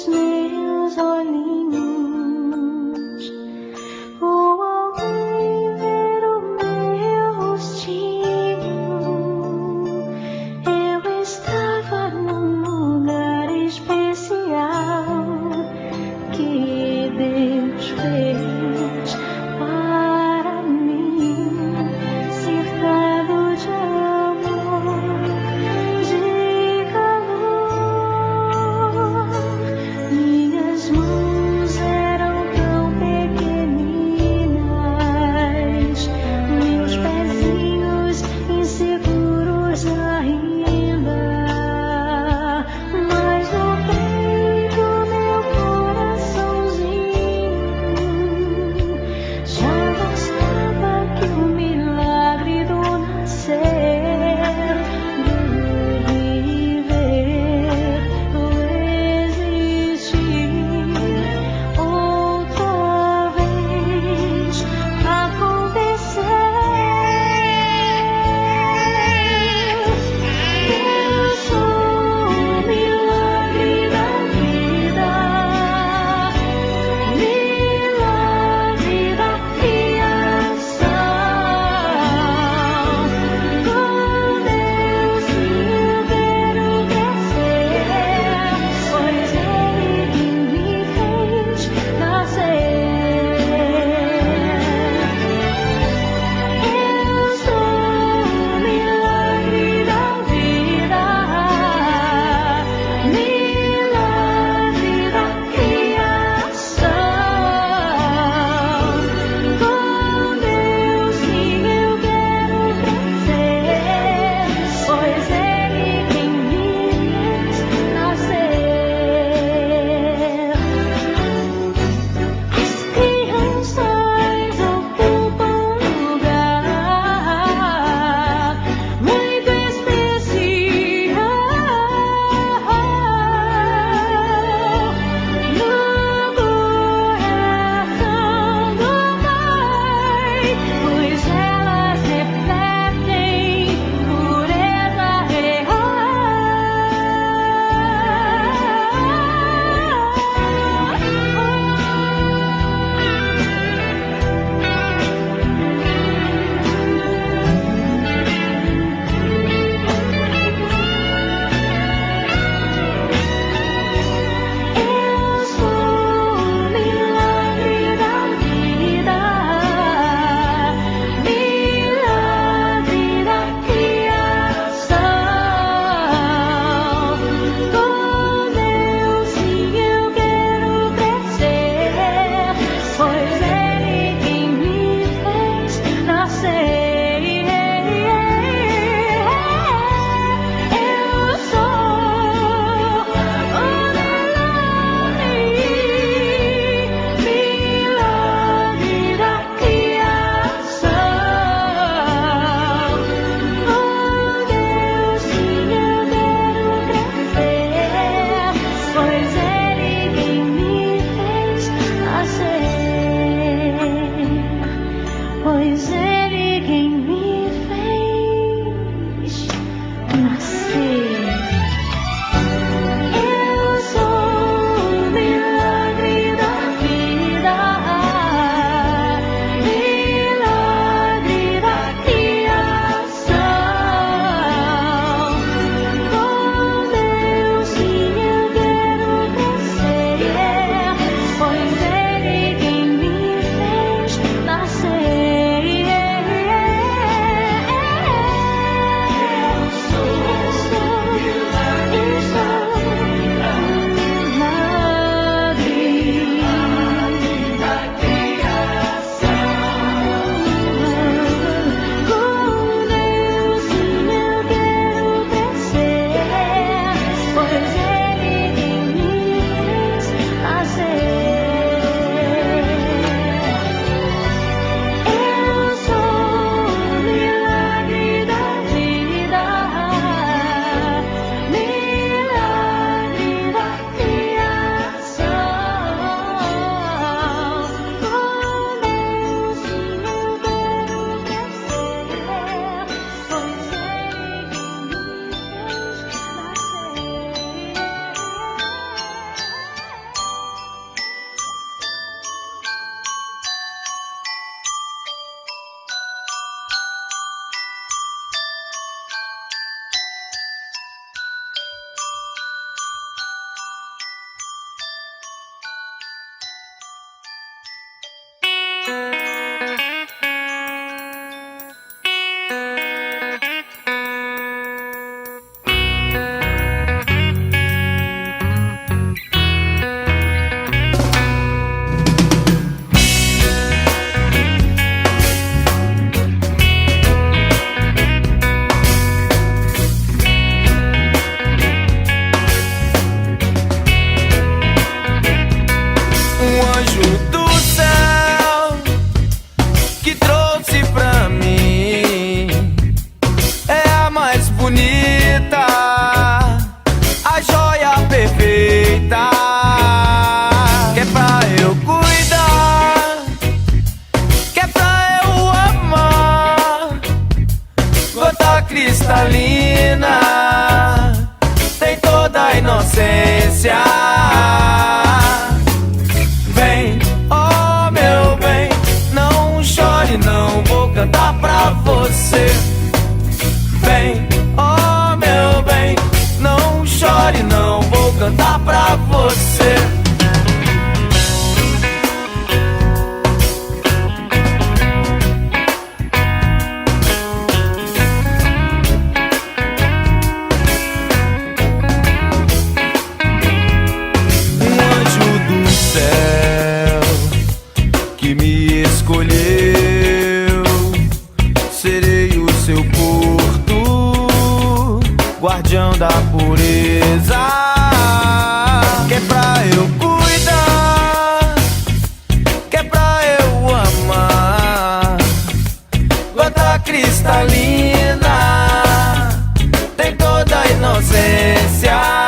Minhas mãos Cristalina, tem toda a inocência. Vem, oh meu bem, não chore não, vou cantar pra você. Vem, oh meu bem, não chore não, vou cantar pra você. Que me escolheu, serei o seu porto, guardião da pureza, que é pra eu cuidar, que é pra eu amar. Gota cristalina, tem toda a inocência.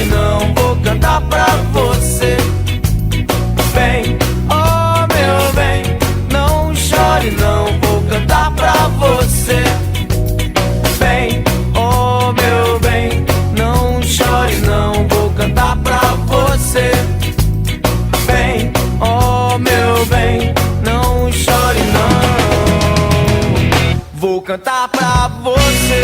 Não vou cantar pra você. Vem, oh meu bem, não chore não, vou cantar pra você. Vem, oh meu bem, não chore não, vou cantar pra você. Vem, oh meu bem, não chore não, vou cantar pra você.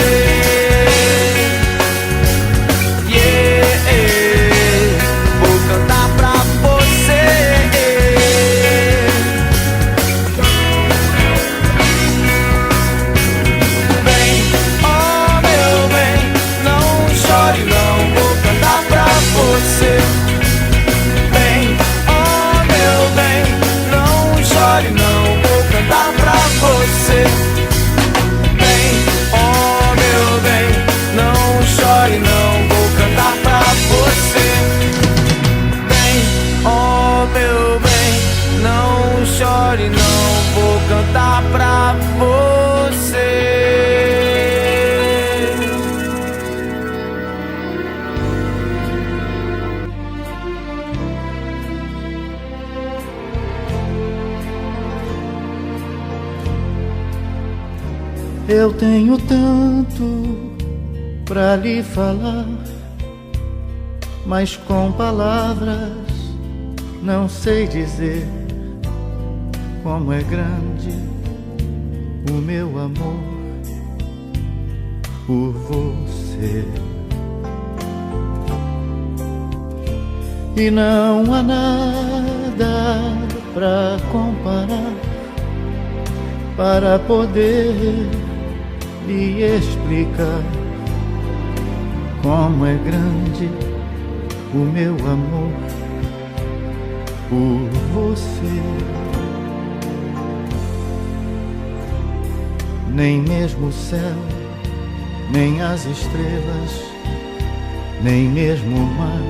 Chore não, vou cantar pra você. Eu tenho tanto pra lhe falar, mas com palavras não sei dizer como é grande o meu amor por você. E não há nada pra comparar, para poder lhe explicar como é grande o meu amor por você. Nem mesmo o céu, nem as estrelas, nem mesmo o mar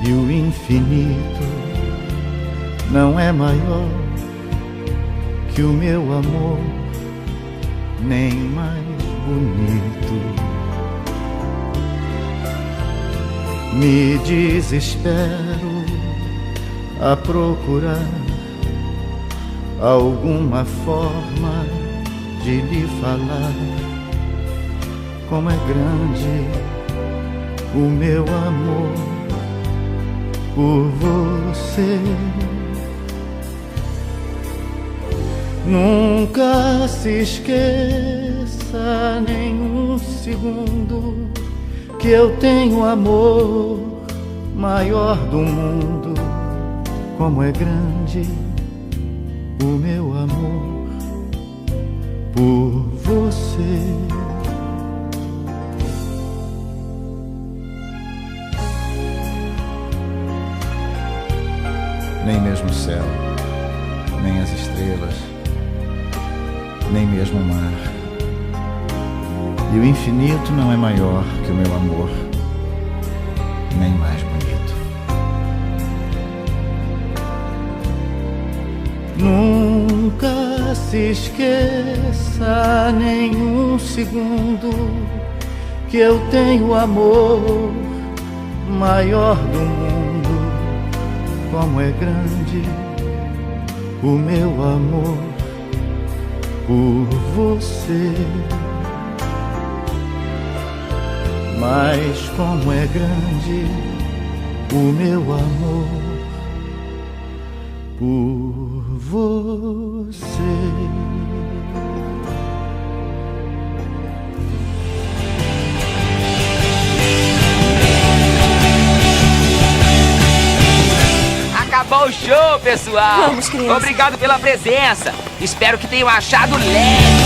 e o infinito não é maior que o meu amor, nem mais bonito. Me desespero a procurar alguma forma de lhe falar como é grande o meu amor por você. Nunca se esqueça nem um segundo que eu tenho amor maior do mundo. Como é grande o meu amor por você. Nem mesmo o céu, nem as estrelas, nem mesmo o mar. E o infinito não é maior que o meu amor, nem mais bonito. Nunca se esqueça nem um segundo que eu tenho amor maior do mundo. Como é grande o meu amor por você. Mas como é grande o meu amor por você. Acabou o show, pessoal! Vamos, criança. Obrigado pela presença! Espero que tenham achado leve!